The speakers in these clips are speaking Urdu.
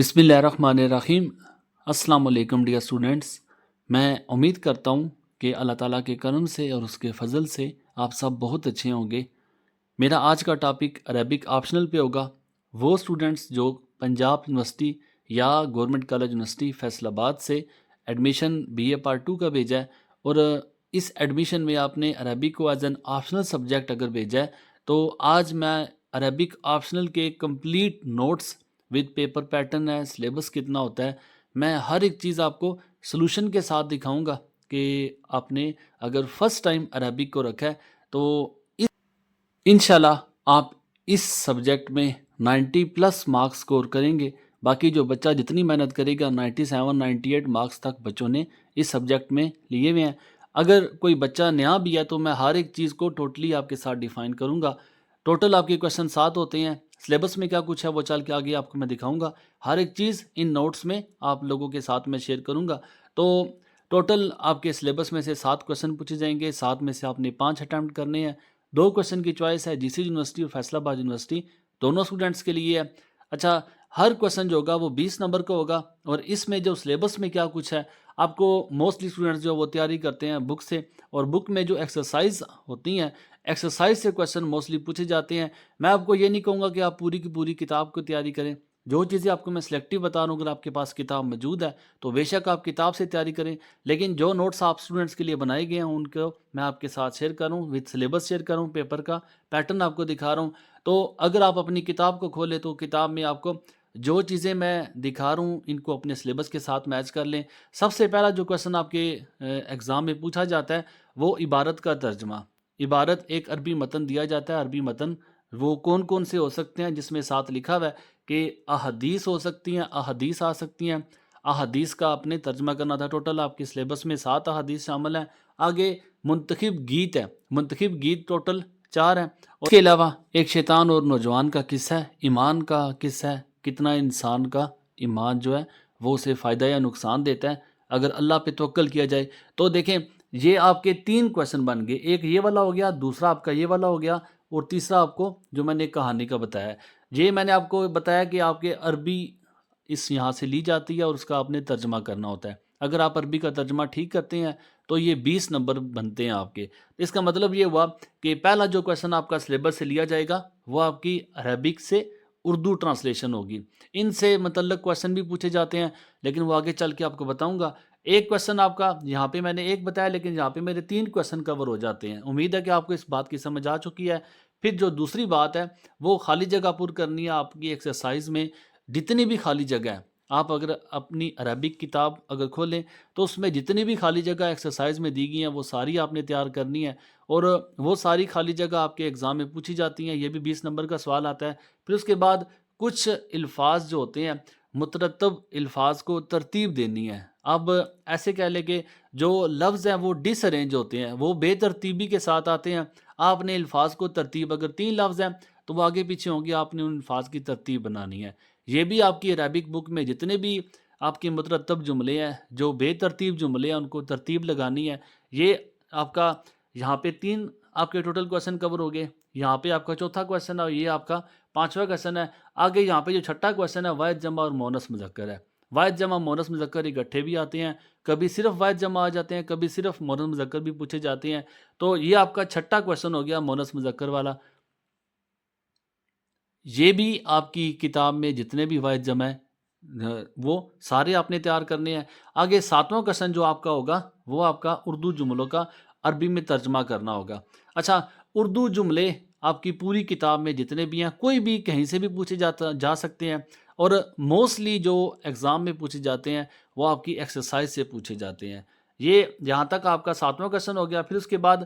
بسم اللہ الرحمن الرحیم۔ السلام علیکم ڈیئر اسٹوڈنٹس، میں امید کرتا ہوں کہ اللہ تعالیٰ کے کرم سے اور اس کے فضل سے آپ سب بہت اچھے ہوں گے۔ میرا آج کا ٹاپک عربک آپشنل پہ ہوگا۔ وہ اسٹوڈنٹس جو پنجاب یونیورسٹی یا گورنمنٹ کالج یونیورسٹی فیصل آباد سے ایڈمیشن بی اے پارٹ 2 کا بھیجا ہے اور اس ایڈمیشن میں آپ نے عربک کو ایز این آپشنل سبجیکٹ اگر بھیجا ہے، تو آج میں عربک آپشنل کے complete notes with paper pattern ہے، سلیبس کتنا ہوتا ہے، میں ہر ایک چیز آپ کو سلوشن کے ساتھ دکھاؤں گا کہ آپ نے اگر فرسٹ ٹائم عربک کو رکھا ہے تو انشاءاللہ آپ اس سبجیکٹ میں 90 پلس مارکس سکور کریں گے۔ باقی جو بچہ جتنی محنت کرے گا 97 98 مارکس تک بچوں نے اس سبجیکٹ میں لیے ہوئے ہیں۔ اگر کوئی بچہ نیا بھی ہے تو میں ہر ایک چیز کو ٹوٹلی آپ کے ساتھ ڈیفائن کروں گا۔ ٹوٹل آپ کے کوشچن 7 ہوتے ہیں، سلیبس میں کیا کچھ ہے وہ چل کے آگے آپ کو میں دکھاؤں گا۔ ہر ایک چیز ان نوٹس میں آپ لوگوں کے ساتھ میں شیئر کروں گا۔ تو ٹوٹل آپ کے سلیبس میں سے 7 کوشچن پوچھے جائیں گے، 7 میں سے آپ نے 5 اٹیمپٹ کرنے ہیں۔ 2 کوشچن کی چوائس ہے، جی سی یونیورسٹی اور فیصل آباد یونیورسٹی دونوں اسٹوڈنٹس کے لیے ہے۔ اچھا، ہر کوشچن جو ہوگا وہ 20 نمبر کا ہوگا، اور اس میں جو سلیبس میں کیا کچھ ہے آپ کو موسٹلی اسٹوڈنٹس جو وہ تیاری کرتے ہیں بک سے، اور بک میں جو ایکسرسائز ہوتی ہیں ایکسرسائز سے کوشچن موسٹلی پوچھے جاتے ہیں۔ میں آپ کو یہ نہیں کہوں گا کہ آپ پوری کی پوری کتاب کو تیاری کریں، جو چیزیں آپ کو میں سلیکٹیو بتا رہا ہوں، اگر آپ کے پاس کتاب موجود ہے تو بے شک آپ کتاب سے تیاری کریں، لیکن جو نوٹس آپ اسٹوڈنٹس کے لیے بنائے گئے ہیں ان کو میں آپ کے ساتھ شیئر کر رہا ہوں، وتھ سلیبس شیئر کر رہا ہوں، پیپر کا پیٹرن آپ کو دکھا رہا ہوں۔ تو اگر آپ اپنی کتاب کو کھولیں تو کتاب میں آپ کو جو چیزیں میں دکھا رہا ہوں ان کو اپنے سلیبس کے ساتھ میچ کر لیں۔ سب سے پہلا جو کوشچن آپ کے ایگزام میں پوچھا جاتا ہے وہ عبارت کا ترجمہ۔ عبارت ایک عربی متن دیا جاتا ہے، عربی متن وہ کون کون سے ہو سکتے ہیں، جس میں ساتھ لکھا ہوا ہے کہ احادیث ہو سکتی ہیں، احادیث آ سکتی ہیں۔ احادیث کا آپ نے ترجمہ کرنا تھا۔ ٹوٹل آپ کے سلیبس میں 7 احادیث شامل ہیں۔ آگے منتخب گیت ہے، منتخب گیت ٹوٹل 4 ہیں۔ اور اس کے علاوہ ایک شیطان اور نوجوان کا قصہ ہے، ایمان کا قصہ ہے، کتنا انسان کا ایمان جو ہے وہ اسے فائدہ یا نقصان دیتا ہے اگر اللہ پہ توکل کیا جائے۔ تو دیکھیں یہ آپ کے 3 کوشچن بن گئے، ایک یہ والا ہو گیا، دوسرا آپ کا یہ والا ہو گیا، اور تیسرا آپ کو جو میں نے کہانی کا بتایا ہے۔ یہ میں نے آپ کو بتایا کہ آپ کے عربی اس یہاں سے لی جاتی ہے اور اس کا آپ نے ترجمہ کرنا ہوتا ہے۔ اگر آپ عربی کا ترجمہ ٹھیک کرتے ہیں تو یہ 20 نمبر بنتے ہیں آپ کے۔ اس کا مطلب یہ ہوا کہ پہلا جو کوشچن آپ کا سلیبس سے لیا جائے گا وہ آپ کی عربک سے اردو ٹرانسلیشن ہوگی۔ ان سے متعلق کوشچن بھی پوچھے جاتے ہیں، لیکن وہ آگے چل کے آپ کو بتاؤں گا۔ ایک کوشچن آپ کا یہاں پہ میں نے ایک بتایا، لیکن یہاں پہ میرے 3 کوشچن کور ہو جاتے ہیں۔ امید ہے کہ آپ کو اس بات کی سمجھ آ چکی ہے۔ پھر جو دوسری بات ہے وہ خالی جگہ پر کرنی ہے آپ کی ایکسرسائز میں۔ جتنی بھی خالی جگہ ہے، آپ اگر اپنی عربک کتاب اگر کھولیں تو اس میں جتنی بھی خالی جگہ ایکسرسائز میں دی گئی ہیں وہ ساری آپ نے تیار کرنی ہے، اور وہ ساری خالی جگہ آپ کے ایگزام میں پوچھی جاتی ہیں۔ یہ بھی 20 نمبر کا سوال آتا ہے۔ پھر اس کے بعد کچھ الفاظ جو ہوتے ہیں، مترتب الفاظ کو ترتیب دینی ہے۔ اب ایسے کہہ لیں کہ جو لفظ ہیں وہ ڈس ارینج ہوتے ہیں، وہ بے ترتیبی کے ساتھ آتے ہیں۔ آپ نے الفاظ کو ترتیب، اگر 3 لفظ ہیں تو وہ آگے پیچھے ہوں گے، آپ نے ان الفاظ کی ترتیب بنانی ہے۔ یہ بھی آپ کی عربک بک میں جتنے بھی آپ کے مترتب جملے ہیں، جو بے ترتیب جملے ہیں ان کو ترتیب لگانی ہے۔ یہ آپ کا یہاں پہ 3 آپ کے ٹوٹل کوشچن کور ہو گئے، یہاں پہ آپ کا چوتھا کوشچن ہے اور یہ آپ کا 5واں کوشچن ہے۔ آگے یہاں پہ جو چھٹا کوشچن ہے واحد جمع اور مؤنث مذکر ہے۔ واحد جمع مؤنث مذکر اکٹھے بھی آتے ہیں، کبھی صرف واحد جمع آ جاتے ہیں، کبھی صرف مؤنث مذکر بھی پوچھے جاتے ہیں۔ تو یہ آپ کا چھٹا کوشچن ہو گیا مؤنث مذکر والا۔ یہ بھی آپ کی کتاب میں جتنے بھی واحد جمع ہے وہ سارے آپ نے تیار کرنے ہیں۔ آگے 7واں کوشچن جو آپ کا ہوگا وہ آپ کا اردو جملوں کا عربی میں ترجمہ کرنا ہوگا۔ اچھا، اردو جملے آپ کی پوری کتاب میں جتنے بھی ہیں کوئی بھی کہیں سے بھی پوچھے جا سکتے ہیں، اور موسٹلی جو ایگزام میں پوچھے جاتے ہیں وہ آپ کی ایکسرسائز سے پوچھے جاتے ہیں۔ یہ یہاں تک آپ کا 7واں کوشچن ہو گیا۔ پھر اس کے بعد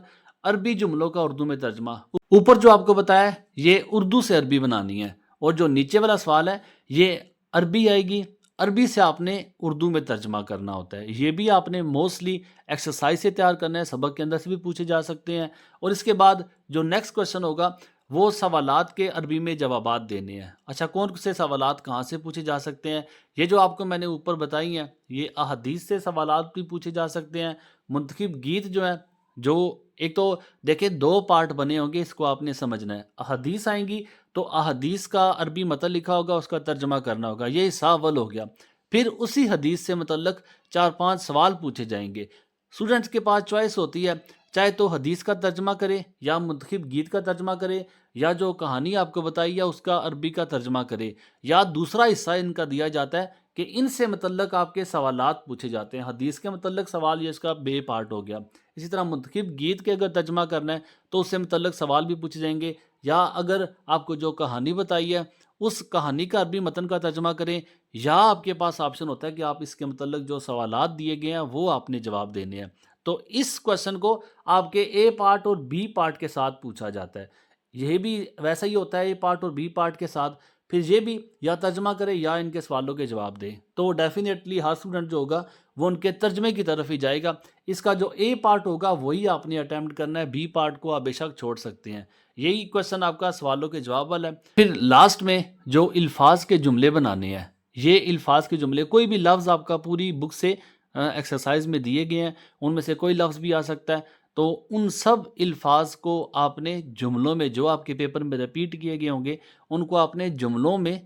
عربی جملوں کا اردو میں ترجمہ، اوپر جو آپ کو بتایا ہے یہ اردو سے عربی بنانی ہے، اور جو نیچے والا سوال ہے یہ عربی آئے گی، عربی سے آپ نے اردو میں ترجمہ کرنا ہوتا ہے۔ یہ بھی آپ نے موسٹلی ایکسرسائز سے تیار کرنا ہے، سبق کے اندر سے بھی پوچھے جا سکتے ہیں۔ اور اس کے بعد جو نیکسٹ کوشچن ہوگا وہ سوالات کے عربی میں جوابات دینے ہیں۔ اچھا، کون سے سوالات کہاں سے پوچھے جا سکتے ہیں؟ یہ جو آپ کو میں نے اوپر بتائی ہیں، یہ احادیث سے سوالات بھی پوچھے جا سکتے ہیں۔ منتخب گیت جو ہے جو ایک تو دیکھیں 2 پارٹ بنے ہوں گے، اس کو آپ نے سمجھنا ہے۔ احادیث آئیں گی تو احادیث کا عربی متن لکھا ہوگا، اس کا ترجمہ کرنا ہوگا، یہ حصہ اول ہو گیا۔ پھر اسی حدیث سے متعلق 4-5 سوال پوچھے جائیں گے۔ اسٹوڈنٹس کے پاس چوائس ہوتی ہے، چاہے تو حدیث کا ترجمہ کرے یا منتخب گیت کا ترجمہ کرے یا جو کہانی آپ کو بتائی ہے اس کا عربی کا ترجمہ کرے، یا دوسرا حصہ ان کا دیا جاتا ہے کہ ان سے متعلق آپ کے سوالات پوچھے جاتے ہیں۔ حدیث کے متعلق سوال یہ اس کا بے پارٹ ہو گیا۔ اسی طرح منتخب گیت کے اگر ترجمہ کرنا ہے تو اس سے متعلق سوال بھی پوچھے جائیں گے، یا اگر آپ کو جو کہانی بتائی ہے اس کہانی کا عربی متن کا ترجمہ کریں، یا آپ کے پاس آپشن ہوتا ہے کہ آپ اس کے متعلق جو سوالات دیے گئے ہیں وہ آپ نے جواب دینے ہیں۔ تو اس کویسچن کو آپ کے اے پارٹ اور بی پارٹ کے ساتھ پوچھا جاتا ہے۔ یہ بھی ویسا ہی ہوتا ہے، اے پارٹ اور بی پارٹ کے ساتھ۔ پھر یہ بھی یا ترجمہ کرے یا ان کے سوالوں کے جواب دے، تو ڈیفینیٹلی ہر اسٹوڈنٹ جو ہوگا وہ ان کے ترجمے کی طرف ہی جائے گا۔ اس کا جو اے پارٹ ہوگا وہی آپ نے اٹیمپٹ کرنا ہے، بی پارٹ کو آپ بے شک چھوڑ سکتے ہیں۔ یہی کویسچن آپ کا سوالوں کے جواب والا ہے۔ پھر لاسٹ میں جو الفاظ کے جملے بنانے ہیں، یہ الفاظ کے جملے کوئی بھی لفظ آپ کا پوری بک سے ایکسرسائز میں دیے گئے ہیں، ان میں سے کوئی لفظ بھی آ سکتا ہے، تو ان سب الفاظ کو آپ نے جملوں میں جو آپ کے پیپر میں ریپیٹ کیے گئے ہوں گے ان کو آپ نے جملوں میں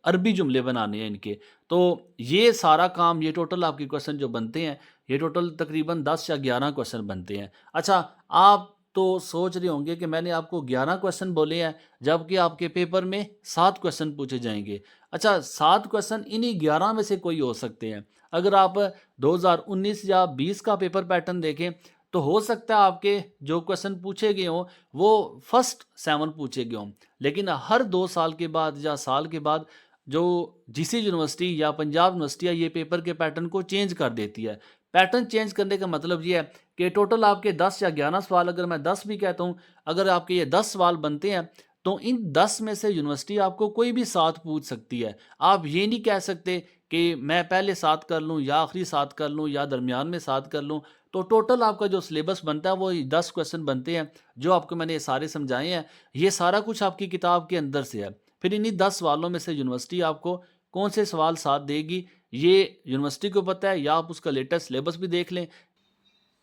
عربی جملے بنانے ہیں ان کے۔ تو یہ سارا کام، یہ ٹوٹل آپ کے کویسچن جو بنتے ہیں، یہ ٹوٹل تقریباً 10 یا 11 کویسچن بنتے ہیں۔ اچھا، آپ تو سوچ رہے ہوں گے کہ میں نے آپ کو 11 کویسچن بولے ہیں جبکہ آپ کے پیپر میں 7 کویسچن پوچھے جائیں گے۔ اچھا، 7 کویسچن انہی 11 میں سے کوئی ہو سکتے ہیں۔ اگر آپ 2019 یا 20 کا پیپر پیٹرن دیکھیں تو ہو سکتا ہے آپ کے جو کویسچن پوچھے گئے ہوں وہ فرسٹ 7 پوچھے گئے ہوں، لیکن ہر 2 سال کے بعد یا سال کے بعد جو جی سی یونیورسٹی یا پنجاب یونیورسٹی ہے یہ پیپر کے پیٹرن کو چینج کر دیتی ہے۔ پیٹرن چینج کرنے کا مطلب یہ ہے کہ ٹوٹل آپ کے 10 یا 11 سوال، اگر میں 10 بھی کہتا ہوں، اگر آپ کے یہ 10 سوال بنتے ہیں تو ان 10 میں سے یونیورسٹی آپ کو کوئی بھی 7 پوچھ سکتی ہے۔ آپ یہ نہیں کہہ سکتے کہ میں پہلے 7 کر لوں یا آخری 7 کر لوں یا درمیان میں 7 کر لوں۔ تو ٹوٹل آپ کا جو سلیبس بنتا ہے وہ 10 کویسچن بنتے ہیں، جو آپ کو میں نے یہ سارے سمجھائے ہیں۔ یہ سارا کچھ آپ کی کتاب کے اندر سے ہے۔ پھر انہی 10 سوالوں میں سے یونیورسٹی آپ کو کون سے سوال ساتھ دے گی یہ یونیورسٹی کو پتہ ہے، یا آپ اس کا لیٹسٹ سلیبس بھی دیکھ لیں۔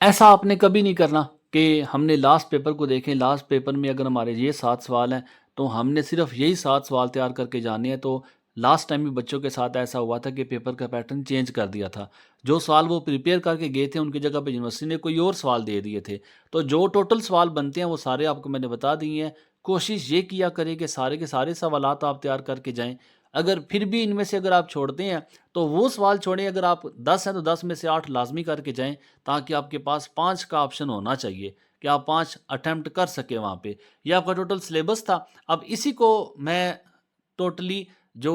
ایسا آپ نے کبھی نہیں کرنا کہ ہم نے لاسٹ پیپر کو دیکھیں، لاسٹ پیپر میں اگر ہمارے یہ 7 سوال ہیں تو ہم نے صرف یہی 7 سوال تیار کر کے جانے ہیں۔ تو لاسٹ ٹائم بھی بچوں کے ساتھ ایسا ہوا تھا کہ پیپر کا پیٹرن چینج کر دیا تھا، جو سوال وہ پریپیئر کر کے گئے تھے ان کی جگہ پہ یونیورسٹی نے کوئی اور سوال دے دیے تھے۔ تو جو ٹوٹل سوال بنتے ہیں وہ سارے آپ کو میں نے بتا دیے ہیں۔ کوشش یہ کیا کریں کہ سارے کے سارے سوالات آپ تیار کر کے جائیں۔ اگر پھر بھی ان میں سے اگر آپ چھوڑتے ہیں تو وہ سوال چھوڑیں، اگر آپ 10 ہیں تو 10 میں سے 8 لازمی کر کے جائیں، تاکہ آپ کے پاس 5 کا آپشن ہونا چاہیے کہ آپ 5 اٹیمپٹ کر سکیں وہاں پہ۔ یہ آپ کا ٹوٹل سلیبس تھا۔ اب اسی کو میں ٹوٹلی جو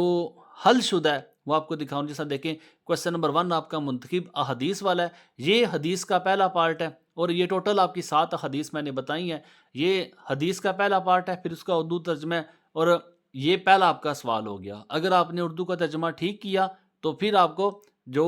حل شدہ ہے وہ آپ کو دکھاؤں۔ جیسا دیکھیں، کویسچن نمبر 1 آپ کا منتخب احادیث والا ہے۔ یہ حدیث کا پہلا پارٹ ہے، اور یہ ٹوٹل آپ کی 7 احادیث میں نے بتائی ہیں۔ یہ حدیث کا پہلا پارٹ ہے، پھر اس کا اردو ترجمہ ہے، اور یہ پہلا آپ کا سوال ہو گیا۔ اگر آپ نے اردو کا ترجمہ ٹھیک کیا تو پھر آپ کو جو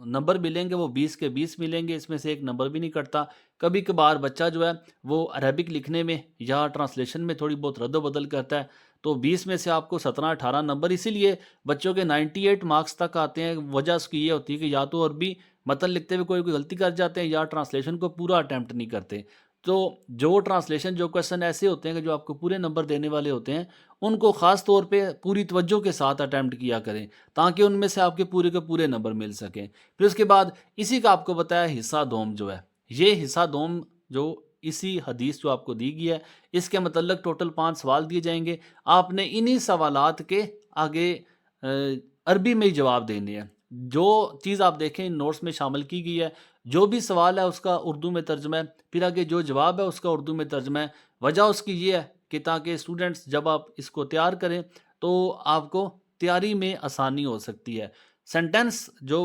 نمبر ملیں گے وہ 20 کے 20 ملیں گے، اس میں سے ایک نمبر بھی نہیں کٹتا۔ کبھی کبھار بچہ جو ہے وہ عربک لکھنے میں یا ٹرانسلیشن میں تھوڑی بہت رد و بدل کرتا ہے، تو 20 میں سے آپ کو 17-18 نمبر، اسی لیے بچوں کے 98 مارکس تک آتے ہیں۔ وجہ اس کی یہ ہوتی ہے کہ یا تو عربی متن لکھتے ہوئے کوئی غلطی کر جاتے ہیں یا ٹرانسلیشن کو پورا اٹیمپٹ نہیں کرتے۔ تو جو ٹرانسلیشن، جو کویسچن ایسے ہوتے ہیں کہ جو آپ کو پورے نمبر دینے والے ہوتے ہیں، ان کو خاص طور پہ پوری توجہ کے ساتھ اٹیمپٹ کیا کریں، تاکہ ان میں سے آپ کے پورے نمبر مل سکیں۔ پھر اس کے بعد اسی کا آپ کو بتایا حصہ دوم جو ہے، یہ حصہ دوم جو اسی حدیث جو آپ کو دی گئی ہے، اس کے متعلق ٹوٹل 5 سوال دیے جائیں گے۔ آپ نے انہی سوالات کے آگے عربی میں ہی جواب دینے ہیں۔ جو چیز آپ دیکھیں نوٹس میں شامل کی گئی ہے، جو بھی سوال ہے اس کا اردو میں ترجمہ ہے، پھر آگے جو جواب ہے اس کا اردو میں ترجمہ ہے۔ وجہ اس کی یہ ہے کہ تاکہ اسٹوڈنٹس جب آپ اس کو تیار کریں تو آپ کو تیاری میں آسانی ہو سکتی ہے۔ سینٹنس جو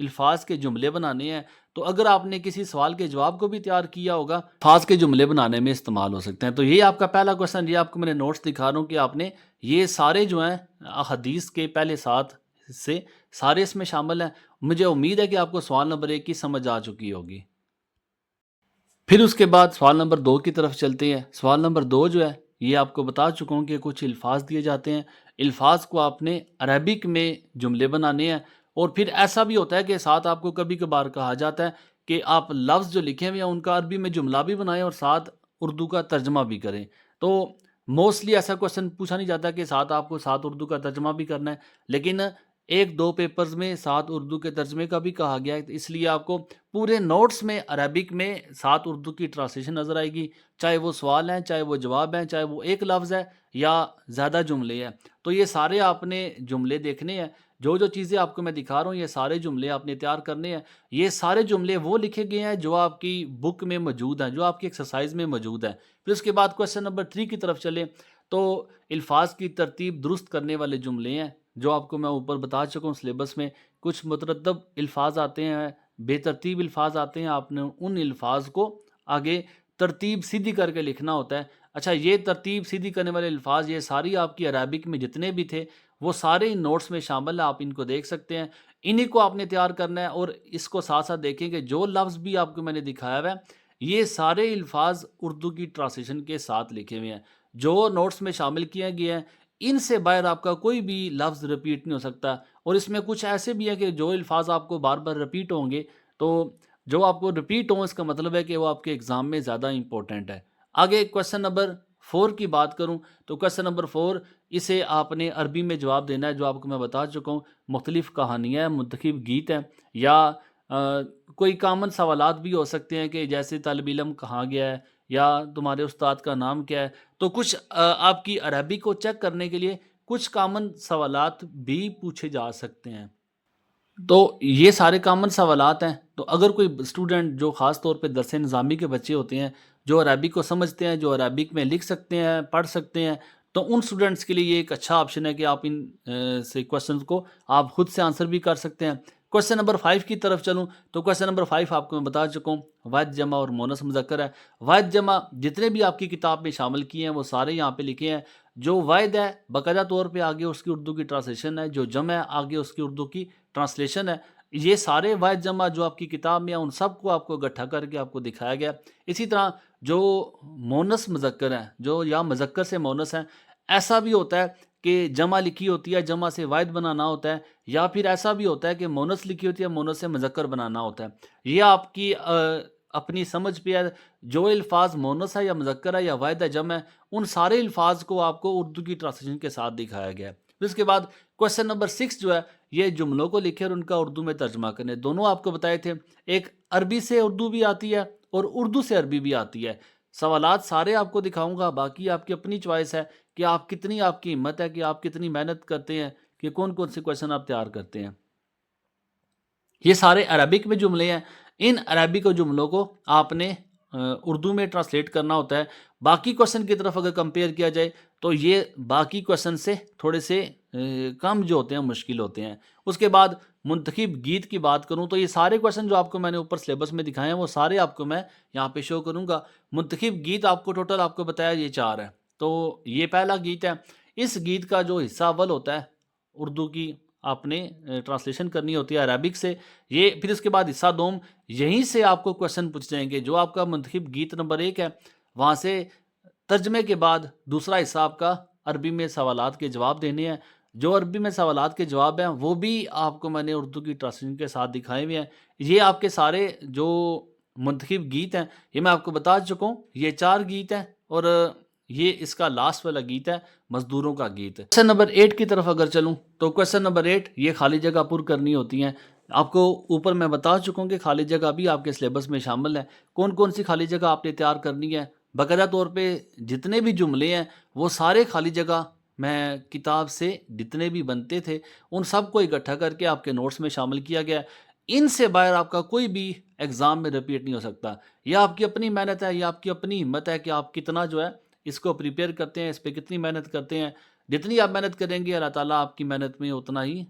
الفاظ کے جملے بنانے ہیں، تو اگر آپ نے کسی سوال کے جواب کو بھی تیار کیا ہوگا، الفاظ کے جملے بنانے میں استعمال ہو سکتے ہیں۔ تو یہ آپ کا پہلا کویسچن، یہ آپ کو میں نے نوٹس دکھا رہا ہوں کہ آپ نے یہ سارے جو ہیں حدیث کے پہلے 7 سے سارے اس میں شامل ہیں۔ مجھے امید ہے کہ آپ کو سوال نمبر 1 کی سمجھ آ چکی ہوگی۔ پھر اس کے بعد سوال نمبر 2 کی طرف چلتے ہیں۔ سوال نمبر 2 جو ہے یہ آپ کو بتا چکا ہوں کہ کچھ الفاظ دیے جاتے ہیں، الفاظ کو آپ نے عربک میں جملے بنانے ہیں، اور پھر ایسا بھی ہوتا ہے کہ ساتھ آپ کو کبھی کبھار کہا جاتا ہے کہ آپ لفظ جو لکھے ہوئے ہیں ان کا عربی میں جملہ بھی بنائیں اور ساتھ اردو کا ترجمہ بھی کریں. تو موسٹلی ایسا کوشچن پوچھا نہیں جاتا کہ ساتھ آپ کو ساتھ اردو کا ترجمہ بھی کرنا ہے، لیکن ایک دو پیپرز میں ساتھ اردو کے ترجمے کا بھی کہا گیا ہے، اس لیے آپ کو پورے نوٹس میں عربک میں ساتھ اردو کی ٹرانسلیشن نظر آئے گی، چاہے وہ سوال ہیں، چاہے وہ جواب ہیں، چاہے وہ ایک لفظ ہے یا زیادہ جملے ہیں. تو یہ سارے آپ نے جملے دیکھنے ہیں. جو چیزیں آپ کو میں دکھا رہا ہوں یہ سارے جملے آپ نے تیار کرنے ہیں. یہ سارے جملے وہ لکھے گئے ہیں جو آپ کی بک میں موجود ہیں، جو آپ کی ایکسرسائز میں موجود ہیں. پھر اس کے بعد کویسچن نمبر 3 کی طرف چلیں تو الفاظ کی ترتیب درست کرنے والے جملے ہیں جو آپ کو میں اوپر بتا چکا ہوں سلیبس میں. کچھ مترتب الفاظ آتے ہیں، بے ترتیب الفاظ آتے ہیں، آپ نے ان الفاظ کو آگے ترتیب سیدھی کر کے لکھنا ہوتا ہے. اچھا، یہ ترتیب سیدھی کرنے والے الفاظ یہ ساری آپ کی عربک میں جتنے بھی تھے وہ سارے ان نوٹس میں شامل ہیں، آپ ان کو دیکھ سکتے ہیں. انہی کو آپ نے تیار کرنا ہے اور اس کو ساتھ ساتھ دیکھیں کہ جو لفظ بھی آپ کو میں نے دکھایا ہوا ہے یہ سارے الفاظ اردو کی ٹرانسلیشن کے ساتھ لکھے ہوئے ہیں جو نوٹس میں شامل کیا گیا ہے. ان سے باہر آپ کا کوئی بھی لفظ رپیٹ نہیں ہو سکتا، اور اس میں کچھ ایسے بھی ہیں کہ جو الفاظ آپ کو بار بار رپیٹ ہوں گے تو جو آپ کو رپیٹ ہوں اس کا مطلب ہے کہ وہ آپ کے ایگزام میں زیادہ امپورٹنٹ ہے. آگے کویسچن نمبر 4 کی بات کروں تو کویسچن نمبر 4 اسے آپ نے عربی میں جواب دینا ہے، جو آپ کو میں بتا چکا ہوں. مختلف کہانیاں ہیں، منتخب گیت ہیں، یا کوئی کامن سوالات بھی ہو سکتے ہیں کہ جیسے طالب علم کہاں گیا ہے یا تمہارے استاد کا نام کیا ہے. تو کچھ آپ کی عربی کو چیک کرنے کے لیے کچھ کامن سوالات بھی پوچھے جا سکتے ہیں. تو یہ سارے کامن سوالات ہیں. تو اگر کوئی اسٹوڈنٹ جو خاص طور پہ درس نظامی کے بچے ہوتے ہیں، جو عربک کو سمجھتے ہیں، جو عربک میں لکھ سکتے ہیں، پڑھ سکتے ہیں، تو ان اسٹوڈنٹس کے لیے یہ ایک اچھا آپشن ہے کہ آپ ان سے کویسچنز کو آپ خود سے آنسر بھی کر سکتے ہیں. کویسچن نمبر 5 کی طرف چلوں تو کویسچن نمبر 5 آپ کو میں بتا چکا ہوں، واحد جمع اور مونس مذکر ہے. واحد جمع جتنے بھی آپ کی کتاب میں شامل کیے ہیں وہ سارے یہاں پہ لکھے ہیں. جو واحد ہے باقاعدہ طور پہ آگے اس کی اردو کی ٹرانسلیشن ہے، جو جمع ہے آگے اس کی اردو کی ٹرانسلیشن ہے. یہ سارے واحد جمع جو آپ کی کتاب میں ہیں ان سب کو آپ کو اکٹھا کر کے آپ کو دکھایا گیا. اسی طرح جو مونس مذکر ہیں، جو یا مذکر سے مونس ہیں، ایسا بھی ہوتا ہے کہ جمع لکھی ہوتی ہے، جمع سے واحد بنانا ہوتا ہے، یا پھر ایسا بھی ہوتا ہے کہ مونس لکھی ہوتی ہے، مونس سے مذکر بنانا ہوتا ہے. یہ آپ کی اپنی سمجھ پہ ہے. جو الفاظ مونس ہے یا مذکر ہے یا واحد ہے جمع ہے، ان سارے الفاظ کو آپ کو اردو کی ٹرانسلیشن کے ساتھ دکھایا گیا ہے. پھر اس کے بعد کویسچن نمبر 6 جو ہے یہ جملوں کو لکھے اور ان کا اردو میں ترجمہ کرنے. دونوں آپ کو بتائے تھے، ایک عربی سے اردو بھی آتی ہے اور اردو سے عربی بھی آتی ہے. سوالات سارے آپ کو دکھاؤں گا، باقی آپ کی اپنی چوائس ہے کہ آپ کتنی آپ کی ہمت ہے کہ آپ کتنی محنت کرتے ہیں کہ کون کون سے کویسچن آپ تیار کرتے ہیں. یہ سارے عربک میں جملے ہیں. ان عربک جملوں کو آپ نے اردو میں ٹرانسلیٹ کرنا ہوتا ہے. باقی کویسچن کی طرف اگر کمپیئر کیا جائے تو یہ باقی کویسچن سے تھوڑے سے کم جو ہوتے ہیں مشکل ہوتے ہیں. اس کے بعد منتخب گیت کی بات کروں تو یہ سارے کویسچن جو آپ کو میں نے اوپر سلیبس میں دکھائے ہیں وہ سارے آپ کو میں یہاں پہ شو کروں گا. منتخب گیت آپ کو ٹوٹل آپ کو بتایا یہ 4 ہے. تو یہ پہلا گیت ہے. اس گیت کا جو حصہ اول ہوتا ہے اردو کی آپ نے ٹرانسلیشن کرنی ہوتی ہے عربک سے. یہ پھر اس کے بعد حصہ دوم، یہیں سے آپ کو کویسچن پوچھ جائیں گے. جو آپ کا منتخب گیت نمبر 1 ہے وہاں سے ترجمے کے بعد دوسرا حصہ آپ کا عربی میں سوالات کے جواب دینے ہیں. جو عربی میں سوالات کے جواب ہیں وہ بھی آپ کو میں نے اردو کی ٹرانسلیشن کے ساتھ دکھائے ہوئے ہیں. یہ آپ کے سارے جو منتخب گیت ہیں یہ میں آپ کو بتا چکا ہوں. یہ 4 گیت ہیں اور یہ اس کا لاسٹ والا گیت ہے مزدوروں کا گیت. کویسچن نمبر 8 کی طرف اگر چلوں تو کویسچن نمبر 8 یہ خالی جگہ پر کرنی ہوتی ہیں. آپ کو اوپر میں بتا چکا ہوں کہ خالی جگہ بھی آپ کے سلیبس میں شامل ہے. کون کون سی خالی جگہ آپ نے تیار کرنی ہے. باقاعدہ طور پہ جتنے بھی جملے ہیں وہ سارے خالی جگہ میں کتاب سے جتنے بھی بنتے تھے ان سب کو اکٹھا کر کے آپ کے نوٹس میں شامل کیا گیا. ان سے باہر آپ کا کوئی بھی ایگزام میں رپیٹ نہیں ہو سکتا. یہ آپ کی اپنی محنت ہے، یہ آپ کی اپنی ہمت ہے کہ آپ کتنا جو ہے اس کو پریپیئر کرتے ہیں، اس پہ کتنی محنت کرتے ہیں. جتنی آپ محنت کریں گے اللہ تعالیٰ آپ کی محنت میں اتنا ہی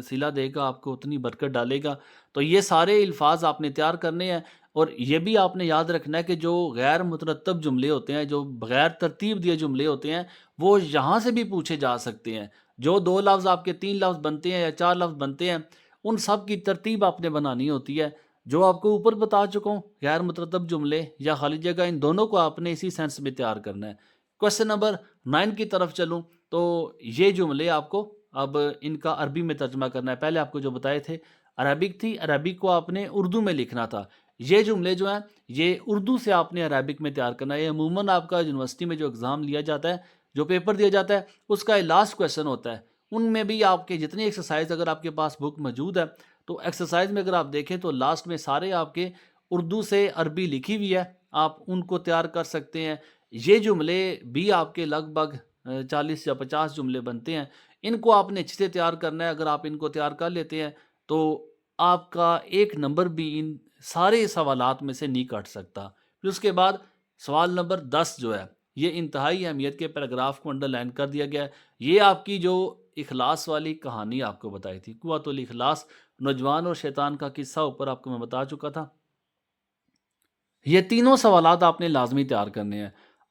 صلہ دے گا، آپ کو اتنی برکت ڈالے گا. تو یہ سارے الفاظ آپ نے تیار کرنے ہیں. اور یہ بھی آپ نے یاد رکھنا ہے کہ جو غیر مترتب جملے ہوتے ہیں، جو بغیر ترتیب دیے جملے ہوتے ہیں، وہ یہاں سے بھی پوچھے جا سکتے ہیں. جو 2 لفظ آپ کے 3 لفظ بنتے ہیں یا 4 لفظ بنتے ہیں ان سب کی ترتیب آپ نے بنانی ہوتی ہے. جو آپ کو اوپر بتا چکا ہوں غیر مترتب جملے یا خالی جگہ، ان دونوں کو آپ نے اسی سینس میں تیار کرنا ہے. کویسچن نمبر 9 کی طرف چلوں تو یہ جملے آپ کو اب ان کا عربی میں ترجمہ کرنا ہے. پہلے آپ کو جو بتائے تھے عربک تھی، عربک کو آپ نے اردو میں لکھنا تھا. یہ جملے جو ہیں یہ اردو سے آپ نے عربک میں تیار کرنا ہے. یہ عموماً آپ کا یونیورسٹی میں جو ایگزام لیا جاتا ہے، جو پیپر دیا جاتا ہے، اس کا لاسٹ کویشچن ہوتا ہے. ان میں بھی آپ کے جتنی ایکسرسائز، اگر آپ کے پاس بک موجود ہے تو ایکسرسائز میں اگر آپ دیکھیں تو لاسٹ میں سارے آپ کے اردو سے عربی لکھی ہوئی ہے، آپ ان کو تیار کر سکتے ہیں. یہ جملے بھی آپ کے لگ بھگ 40 یا 50 جملے بنتے ہیں. ان کو آپ نے اچھے سے تیار کرنا ہے. اگر آپ ان کو تیار کر لیتے ہیں تو آپ کا ایک نمبر بھی ان سارے سوالات میں سے نہیں کٹ سکتا. پھر اس کے بعد سوال نمبر 10 جو ہے یہ انتہائی اہمیت کے پیراگراف کو انڈر لائن کر دیا گیا ہے. یہ آپ کی جو اخلاص والی کہانی آپ کو بتائی تھی، قوۃ الاخلاص، نوجوان اور شیطان کا قصہ، اوپر آپ کو میں بتا چکا تھا. یہ تینوں سوالات آپ نے لازمی تیار کرنے ہیں.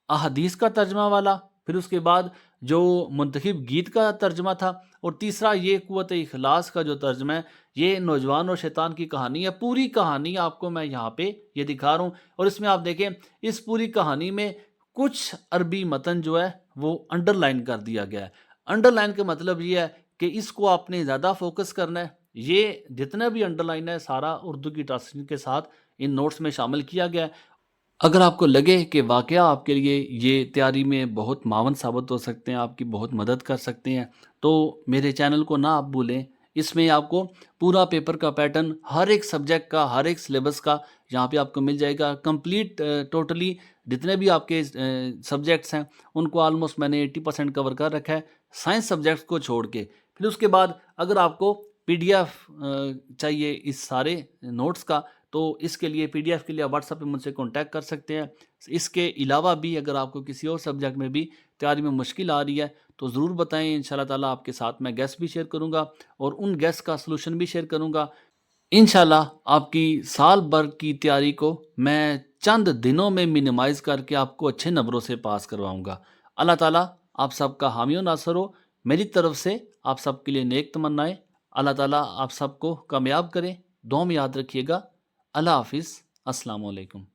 احادیث کا ترجمہ والا، پھر اس کے بعد جو منتخب گیت کا ترجمہ تھا، اور تیسرا یہ قوت اخلاص کا جو ترجمہ ہے، یہ نوجوان اور شیطان کی کہانی ہے. پوری کہانی آپ کو میں یہاں پہ یہ دکھا رہا ہوں. اور اس میں آپ دیکھیں اس پوری کہانی میں کچھ عربی متن جو ہے وہ انڈر لائن کر دیا گیا ہے. انڈر لائن کا مطلب یہ ہے کہ اس کو آپ نے زیادہ فوکس کرنا ہے. یہ جتنا بھی انڈر لائن ہے سارا اردو کی ٹرانسلیشن کے ساتھ ان نوٹس میں شامل کیا گیا ہے. اگر آپ کو لگے کہ واقعہ آپ کے لیے یہ تیاری میں بہت معاون ثابت ہو سکتے ہیں، آپ کی بہت مدد کر سکتے ہیں، تو میرے چینل کو نہ آپ بھولیں. اس میں آپ کو پورا پیپر کا پیٹرن، ہر ایک سبجیکٹ کا، ہر ایک سلیبس کا یہاں پہ آپ کو مل جائے گا. کمپلیٹ ٹوٹلی جتنے بھی آپ کے سبجیکٹس ہیں ان کو آلموسٹ میں نے 80% کور کر رکھا ہے، سائنس سبجیکٹس کو چھوڑ کے. پھر اس کے بعد اگر آپ کو پی ڈی ایف چاہیے اس سارے نوٹس کا، تو اس کے لیے پی ڈی ایف کے لیے واٹس ایپ پہ مجھ سے کانٹیکٹ کر سکتے ہیں. اس کے علاوہ بھی اگر آپ کو کسی اور سبجیکٹ میں بھی تیاری میں مشکل آ رہی ہے تو ضرور بتائیں. انشاءاللہ تعالیٰ آپ کے ساتھ میں گیس بھی شیئر کروں گا اور ان گیس کا سلوشن بھی شیئر کروں گا. انشاءاللہ آپ کی سال بھر کی تیاری کو میں چند دنوں میں منیمائز کر کے آپ کو اچھے نمبروں سے پاس کرواؤں گا. اللہ تعالیٰ آپ سب کا حامی و ناصر ہو. میری طرف سے آپ سب کے لیے نیک تمنائیں. اللہ تعالیٰ آپ سب کو کامیاب کرے. دعا میں یاد رکھیے گا. اللہ حافظ. السلام علیکم.